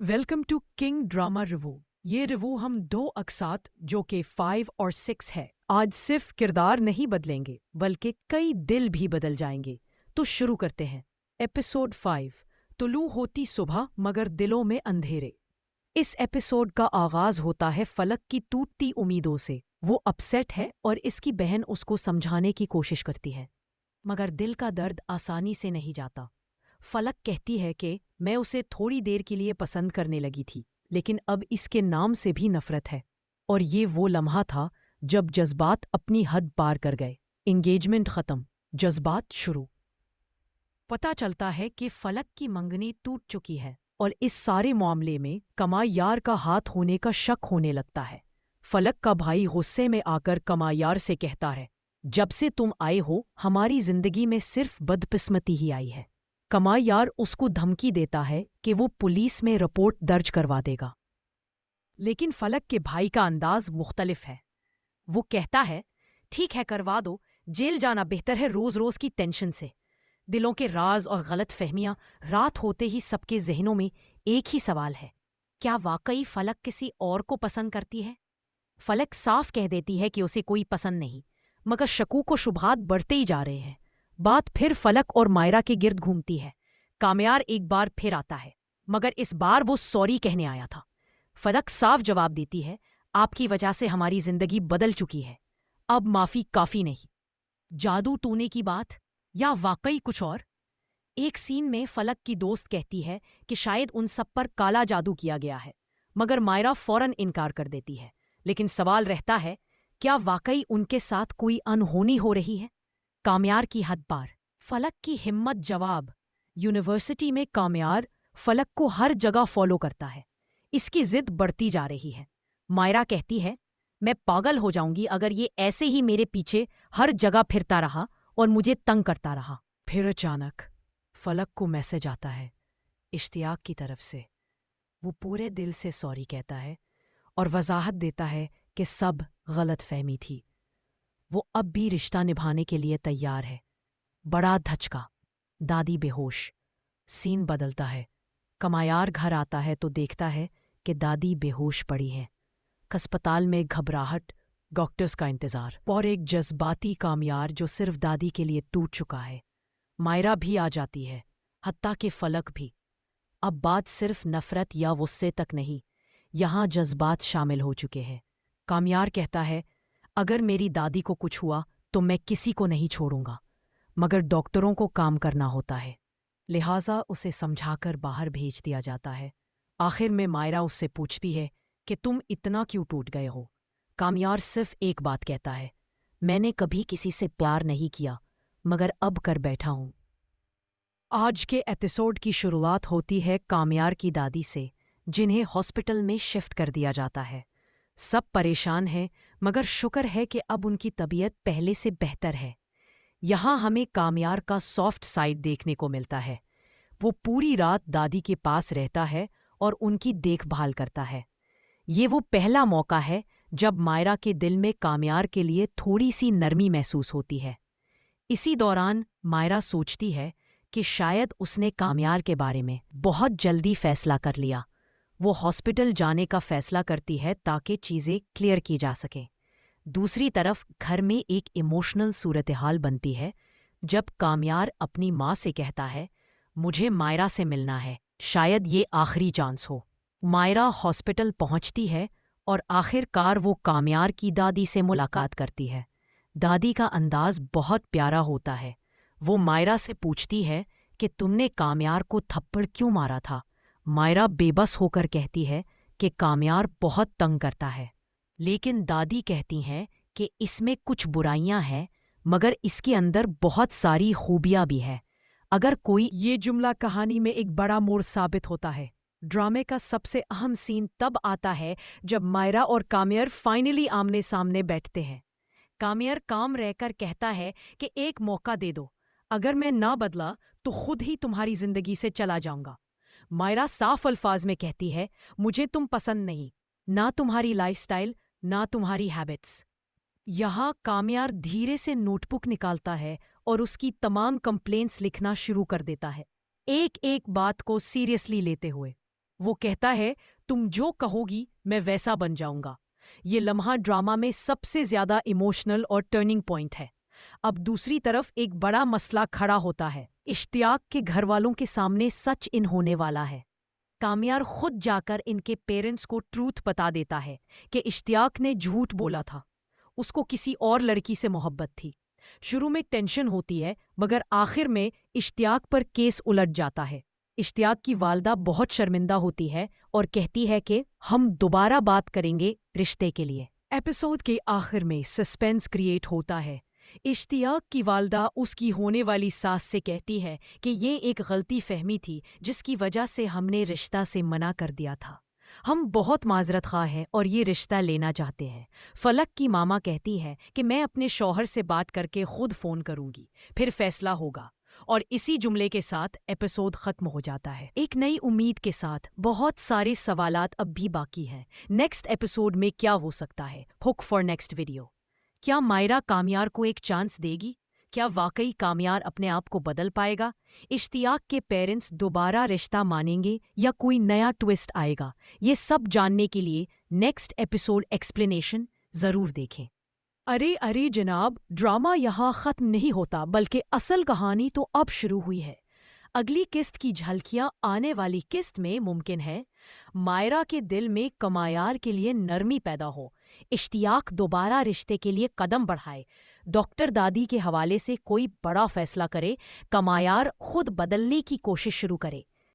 Welcome to king drama review. ये review हम दो अक्सात जो कि 5 और 6 है। आज सिर्फ किरदार नहीं बदलेंगे बल्कि कई दिल भी बदल जाएंगे। तो शुरू करते हैं। एपिसोड 5। तुलू होती सुबह मगर दिलों में अंधेरे। इस एपिसोड का आगाज होता है फलक की टूटती उम्मीदों से। वो अपसेट है और इसकी बहन उसको समझाने की कोशिश करती है, मगर दिल का दर्द आसानी से नहीं जाता। फलक कहती है कि मैं उसे थोड़ी देर के लिए पसंद करने लगी थी, लेकिन अब इसके नाम से भी नफरत है। और ये वो लम्हा था जब जज्बात अपनी हद पार कर गए। एंगेजमेंट खत्म, जज्बात शुरू। पता चलता है कि फलक की मंगनी टूट चुकी है और इस सारे मामले में कमायार का हाथ होने का शक होने लगता है। फलक का भाई गुस्से में आकर कमायार से कहता है, जब से तुम आए हो हमारी जिंदगी में सिर्फ बदकिस्मती ही आई है। कमायार उसको धमकी देता है कि वो पुलिस में रिपोर्ट दर्ज करवा देगा, लेकिन फलक के भाई का अंदाज मुख्तलिफ है। वो कहता है, ठीक है करवा दो, जेल जाना बेहतर है रोज रोज की टेंशन से। दिलों के राज और गलत फहमियां रात होते ही सबके जहनों में एक ही सवाल है, क्या वाकई फलक किसी और को पसंद करती है? फलक साफ कह देती है कि उसे कोई पसंद नहीं, मगर शकूक व शुबहात बढ़ते ही जा रहे हैं। बात फिर फलक और मायरा के गिर्द घूमती है। कामयार एक बार फिर आता है, मगर इस बार वो सॉरी कहने आया था। फलक साफ जवाब देती है, आपकी वजह से हमारी जिंदगी बदल चुकी है, अब माफी काफी नहीं। जादू टूने की बात या वाकई कुछ और? एक सीन में फलक की दोस्त कहती है कि शायद उन सब पर काला जादू किया गया है, मगर मायरा फौरन इनकार कर देती है। लेकिन सवाल रहता है, क्या वाकई उनके साथ कोई अनहोनी हो रही है? कामयार की हद पार, फलक की हिम्मत जवाब। यूनिवर्सिटी में कामयार फलक को हर जगह फॉलो करता है। इसकी जिद बढ़ती जा रही है। मायरा कहती है, मैं पागल हो जाऊंगी अगर ये ऐसे ही मेरे पीछे हर जगह फिरता रहा और मुझे तंग करता रहा। फिर अचानक फलक को मैसेज आता है इश्तियाक की तरफ से। वो पूरे दिल से सॉरी कहता है और वजाहत देता है कि सब गलत फहमी थी। वो अब भी रिश्ता निभाने के लिए तैयार है। बड़ा धचका, दादी बेहोश। सीन बदलता है। कमायार घर आता है तो देखता है कि दादी बेहोश पड़ी है। अस्पताल में घबराहट, डॉक्टर्स का इंतजार और एक जज्बाती कामयार जो सिर्फ दादी के लिए टूट चुका है। मायरा भी आ जाती है, हत्ता के फलक भी। अब बात सिर्फ नफरत या गुस्से तक नहीं, यहाँ जज्बात शामिल हो चुके हैं। कामयार कहता है, अगर मेरी दादी को कुछ हुआ तो मैं किसी को नहीं छोड़ूंगा, मगर डॉक्टरों को काम करना होता है, लिहाजा उसे समझाकर बाहर भेज दिया जाता है। आखिर में मायरा उससे पूछती है कि तुम इतना क्यों टूट गए हो? कामयार सिर्फ एक बात कहता है, मैंने कभी किसी से प्यार नहीं किया, मगर अब कर बैठा हूं। आज के एपिसोड की शुरुआत होती है कामयार की दादी से, जिन्हें हॉस्पिटल में शिफ्ट कर दिया जाता है। सब परेशान हैं, मगर शुक्र है कि अब उनकी तबीयत पहले से बेहतर है। यहाँ हमें कामयार का सॉफ्ट साइड देखने को मिलता है। वो पूरी रात दादी के पास रहता है और उनकी देखभाल करता है। ये वो पहला मौका है जब मायरा के दिल में कामयार के लिए थोड़ी सी नरमी महसूस होती है। इसी दौरान मायरा सोचती है कि शायद उसने कामयार के बारे में बहुत जल्दी फैसला कर लिया। वो हॉस्पिटल जाने का फैसला करती है ताकि चीज़ें क्लियर की जा सकें। दूसरी तरफ घर में एक इमोशनल सूरत-ए-हाल बनती है जब कामयार अपनी माँ से कहता है, मुझे मायरा से मिलना है, शायद ये आखिरी चांस हो। मायरा हॉस्पिटल पहुंचती है और आखिरकार वो कामयार की दादी से मुलाकात करती है। दादी का अंदाज बहुत प्यारा होता है। वो मायरा से पूछती है कि तुमने कामयार को थप्पड़ क्यों मारा था? मायरा बेबस होकर कहती है कि कामयार बहुत तंग करता है, लेकिन दादी कहती हैं कि इसमें कुछ बुराइयां हैं, मगर इसके अंदर बहुत सारी खूबियां भी है। अगर कोई ये जुमला कहानी में एक बड़ा मोड़ साबित होता है। ड्रामे का सबसे अहम सीन तब आता है जब मायरा और कामयार फाइनली आमने सामने बैठते हैं। कामयार काम रहकर कहता है कि एक मौका दे दो, अगर मैं ना बदला तो खुद ही तुम्हारी जिंदगी से चला जाऊंगा। मायरा साफ अल्फाज में कहती है, मुझे तुम पसंद नहीं, ना तुम्हारी लाइफस्टाइल ना तुम्हारी हैबिट्स। यहाँ कामयार धीरे से नोटबुक निकालता है और उसकी तमाम कंप्लेंट्स लिखना शुरू कर देता है, एक एक बात को सीरियसली लेते हुए। وہ کہتا ہے تم جو کہو گی میں ویسا بن جاؤں گا۔ یہ لمحہ ڈرامہ میں سب سے زیادہ ایموشنل اور ٹرننگ پوائنٹ ہے۔ اب دوسری طرف ایک بڑا مسئلہ کھڑا ہوتا ہے۔ اشتیاق کے گھر والوں کے سامنے سچ ان ہونے والا ہے۔ کامیار خود جا کر ان کے پیرنٹس کو ٹروتھ بتا دیتا ہے کہ اشتیاق نے جھوٹ بولا تھا، اس کو کسی اور لڑکی سے محبت تھی۔ شروع میں ٹینشن ہوتی ہے مگر آخر میں اشتیاق پر کیس الٹ جاتا ہے۔ اشتیاق کی والدہ بہت شرمندہ ہوتی ہے اور کہتی ہے کہ ہم دوبارہ بات کریں گے رشتے کے لیے۔ ایپیسوڈ کے آخر میں سسپینس کریٹ ہوتا ہے۔ اشتیاق کی والدہ اس کی ہونے والی ساس سے کہتی ہے کہ یہ ایک غلطی فہمی تھی جس کی وجہ سے ہم نے رشتہ سے منع کر دیا تھا۔ ہم بہت معذرت خواہ ہیں اور یہ رشتہ لینا چاہتے ہیں۔ فلک کی ماما کہتی ہے کہ میں اپنے شوہر سے بات کر کے خود فون کروں گی، پھر فیصلہ ہوگا۔ اور اسی جملے کے ساتھ ایپیسوڈ ختم ہو جاتا ہے، ایک نئی امید کے ساتھ۔ بہت سارے سوالات اب بھی باقی ہیں۔ نیکسٹ ایپیسوڈ میں کیا ہو سکتا ہے؟ ہک فار نیکسٹ ویڈیو۔ کیا مائرا کامیار کو ایک چانس دے گی؟ کیا واقعی کامیار اپنے آپ کو بدل پائے گا؟ اشتیاق کے پیرنٹس دوبارہ رشتہ مانیں گے یا کوئی نیا ٹویسٹ آئے گا؟ یہ سب جاننے کے لیے نیکسٹ ایپیسوڈ ایکسپلینیشن ضرور دیکھیں۔ ارے جناب، ڈرامہ یہاں ختم نہیں ہوتا بلکہ اصل کہانی تو اب شروع ہوئی ہے۔ اگلی قسط کی جھلکیاں آنے والی قسط میں ممکن ہے۔ مائرا کے دل میں کمایار کے لیے نرمی پیدا ہو، اشتیاق دوبارہ رشتے کے لیے قدم بڑھائے، ڈاکٹر دادی کے حوالے سے کوئی بڑا فیصلہ کرے، کمایار خود بدلنے کی کوشش شروع کرے۔